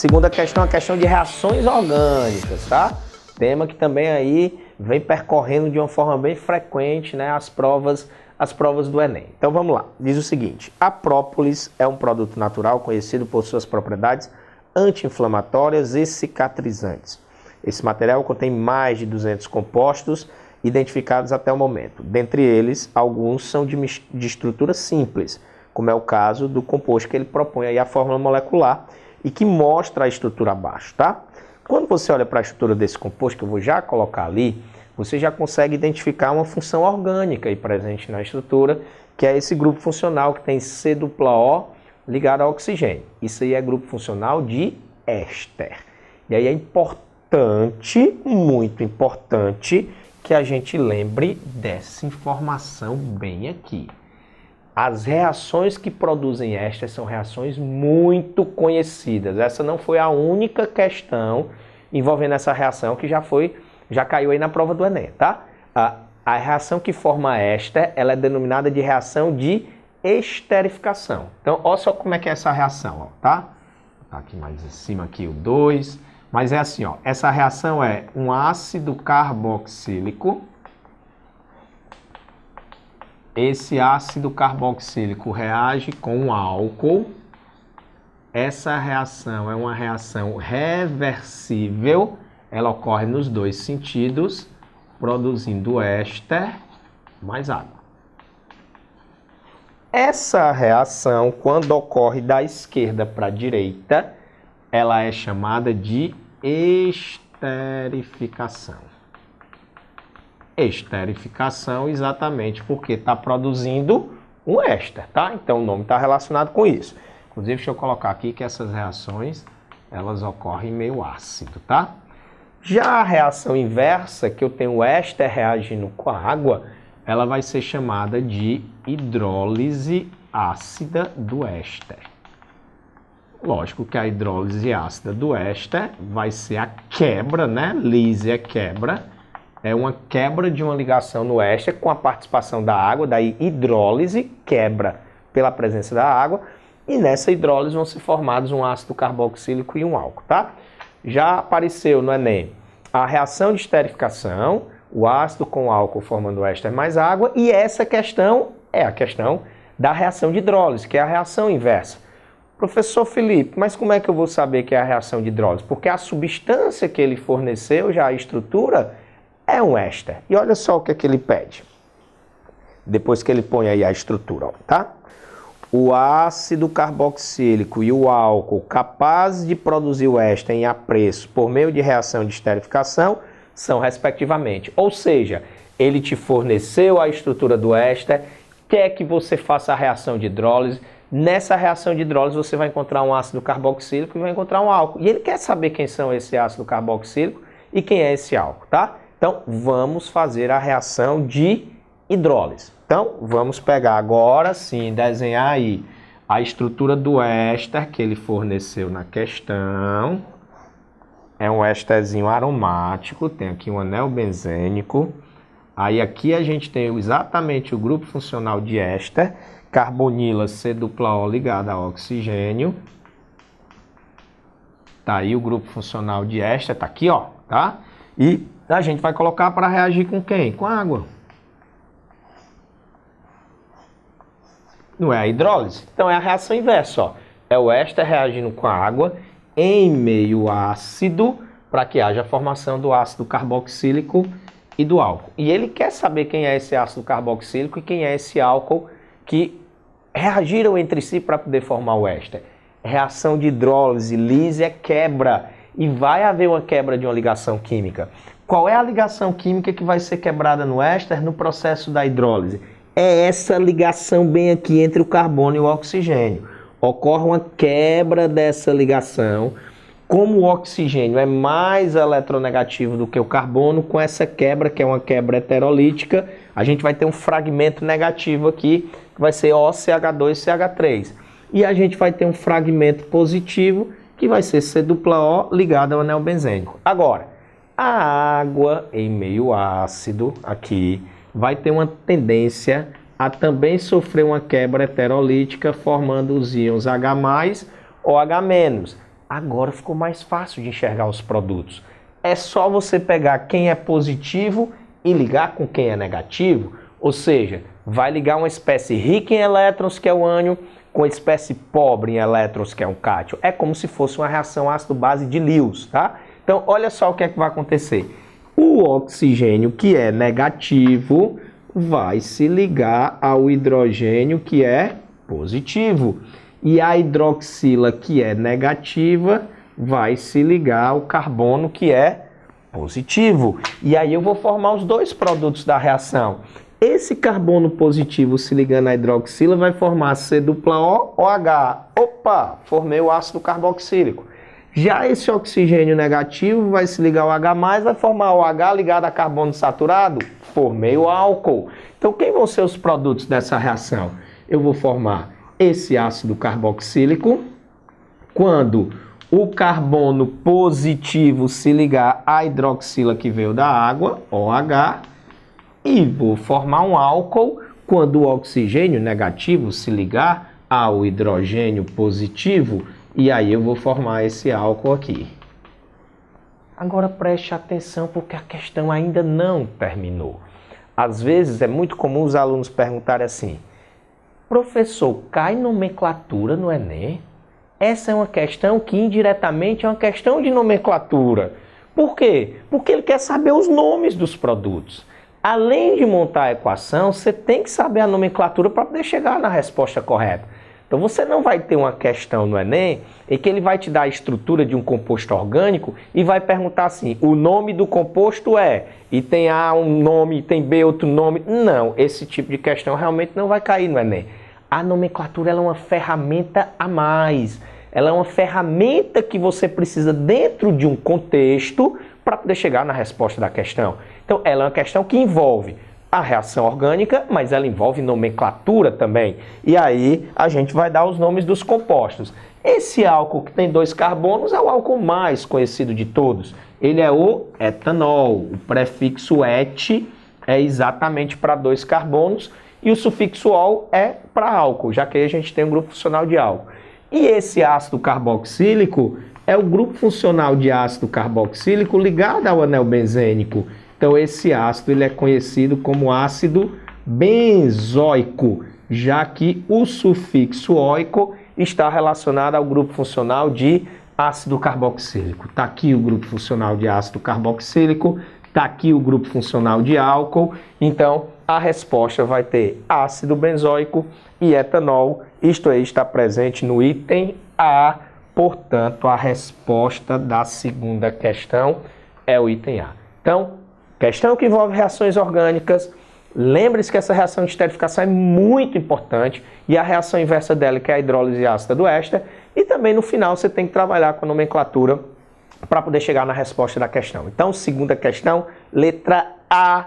segunda questão é a questão de reações orgânicas, tá? Tema que também aí vem percorrendo de uma forma bem frequente, né, as provas do Enem. Então vamos lá, diz o seguinte: a própolis é um produto natural conhecido por suas propriedades anti-inflamatórias e cicatrizantes. Esse material contém mais de 200 compostos identificados até o momento. Dentre eles, alguns são de estrutura simples, como é o caso do composto que ele propõe aí a fórmula molecular e que mostra a estrutura abaixo, tá? Quando você olha para a estrutura desse composto, que eu vou já colocar ali, você já consegue identificar uma função orgânica aí presente na estrutura, que é esse grupo funcional que tem C+O ligado ao oxigênio. Isso aí é grupo funcional de éster. E aí é importante, muito importante, que a gente lembre dessa informação bem aqui. As reações que produzem éster são reações muito conhecidas. Essa não foi a única questão envolvendo essa reação que já caiu aí na prova do Enem, tá? A reação que forma éster, ela é denominada de reação de esterificação. Então, olha só como é que é essa reação, ó, tá? Vou botar aqui mais em cima aqui o 2, mas é assim, ó, essa reação é um ácido carboxílico. Esse ácido carboxílico reage com um álcool. Essa reação é uma reação reversível. Ela ocorre nos dois sentidos, produzindo éster mais água. Essa reação, quando ocorre da esquerda para a direita, ela é chamada de esterificação. Esterificação exatamente porque está produzindo um éster, tá? Então o nome está relacionado com isso. Inclusive, deixa eu colocar aqui que essas reações, elas ocorrem meio ácido, tá? Já a reação inversa, que eu tenho éster reagindo com a água, ela vai ser chamada de hidrólise ácida do éster. Lógico que a hidrólise ácida do éster vai ser a quebra, né? Lise é quebra. É uma quebra de uma ligação no éster com a participação da água, daí hidrólise, quebra pela presença da água, e nessa hidrólise vão ser formados um ácido carboxílico e um álcool, tá? Já apareceu no Enem a reação de esterificação, o ácido com o álcool formando éster mais água, e essa questão é a questão da reação de hidrólise, que é a reação inversa. Professor Felipe, mas como é que eu vou saber que é a reação de hidrólise? Porque a substância que ele forneceu, já a estrutura, é um éster. E olha só o que é que ele pede. Depois que ele põe aí a estrutura, ó, tá? O ácido carboxílico e o álcool capazes de produzir o éster em apreço por meio de reação de esterificação são respectivamente. Ou seja, ele te forneceu a estrutura do éster, quer que você faça a reação de hidrólise. Nessa reação de hidrólise você vai encontrar um ácido carboxílico e vai encontrar um álcool. E ele quer saber quem são esse ácido carboxílico e quem é esse álcool, tá? Então, vamos fazer a reação de hidrólise. Então, vamos pegar agora sim, desenhar aí a estrutura do éster que ele forneceu na questão. É um ésterzinho aromático, tem aqui um anel benzênico. Aí aqui a gente tem exatamente o grupo funcional de éster, carbonila C+O ligada a oxigênio. Tá aí o grupo funcional de éster, tá aqui, ó, tá? E a gente vai colocar para reagir com quem? Com a água. Não é a hidrólise? Então é a reação inversa, ó. É o éster reagindo com a água em meio ácido para que haja a formação do ácido carboxílico e do álcool. E ele quer saber quem é esse ácido carboxílico e quem é esse álcool que reagiram entre si para poder formar o éster. Reação de hidrólise, lise é quebra. E vai haver uma quebra de uma ligação química. Qual é a ligação química que vai ser quebrada no éster no processo da hidrólise? É essa ligação bem aqui entre o carbono e o oxigênio. Ocorre uma quebra dessa ligação. Como o oxigênio é mais eletronegativo do que o carbono, com essa quebra, que é uma quebra heterolítica, a gente vai ter um fragmento negativo aqui, que vai ser OCH2CH3. E a gente vai ter um fragmento positivo, que vai ser C+O ligado ao anel benzênico. Agora, a água em meio ácido aqui vai ter uma tendência a também sofrer uma quebra heterolítica, formando os íons H+, ou H-. Agora ficou mais fácil de enxergar os produtos. É só você pegar quem é positivo e ligar com quem é negativo, ou seja, vai ligar uma espécie rica em elétrons, que é o ânion, com a espécie pobre em elétrons, que é um cátion. É como se fosse uma reação ácido-base de Lewis, tá? Então, olha só o que é que vai acontecer. O oxigênio, que é negativo, vai se ligar ao hidrogênio, que é positivo. E a hidroxila, que é negativa, vai se ligar ao carbono, que é positivo. E aí eu vou formar os dois produtos da reação. Esse carbono positivo se ligando à hidroxila vai formar C-O-OH. Opa, formei o ácido carboxílico. Já esse oxigênio negativo vai se ligar ao H+, vai formar o H ligado a carbono saturado. Formei o álcool. Então, quem vão ser os produtos dessa reação? Eu vou formar esse ácido carboxílico quando o carbono positivo se ligar à hidroxila que veio da água, OH, e vou formar um álcool quando o oxigênio negativo se ligar ao hidrogênio positivo, e aí eu vou formar esse álcool aqui. Agora preste atenção porque a questão ainda não terminou. Às vezes é muito comum os alunos perguntarem assim: professor, cai nomenclatura no Enem? Essa é uma questão que indiretamente é uma questão de nomenclatura. Por quê? Porque ele quer saber os nomes dos produtos. Além de montar a equação, você tem que saber a nomenclatura para poder chegar na resposta correta. Então você não vai ter uma questão no Enem em que ele vai te dar a estrutura de um composto orgânico e vai perguntar assim: o nome do composto é, e tem A um nome, tem B outro nome. Não, esse tipo de questão realmente não vai cair no Enem. A nomenclatura ela é uma ferramenta a mais. Ela é uma ferramenta que você precisa dentro de um contexto para poder chegar na resposta da questão. Então ela é uma questão que envolve a reação orgânica, mas ela envolve nomenclatura também. E aí a gente vai dar os nomes dos compostos. Esse álcool que tem 2 carbonos é o álcool mais conhecido de todos. Ele é o etanol. O prefixo et é exatamente para 2 carbonos e o sufixo ol é para álcool, já que aí a gente tem um grupo funcional de álcool. E esse ácido carboxílico é o grupo funcional de ácido carboxílico ligado ao anel benzênico. Então esse ácido ele é conhecido como ácido benzoico, já que o sufixo oico está relacionado ao grupo funcional de ácido carboxílico. Está aqui o grupo funcional de ácido carboxílico, está aqui o grupo funcional de álcool. Então a resposta vai ter ácido benzoico e etanol. Isto aí está presente no item A. Portanto, a resposta da segunda questão é o item A. Então, questão que envolve reações orgânicas. Lembre-se que essa reação de esterificação é muito importante e a reação inversa dela, que é a hidrólise ácida do éster. E também no final você tem que trabalhar com a nomenclatura para poder chegar na resposta da questão. Então, segunda questão, letra A,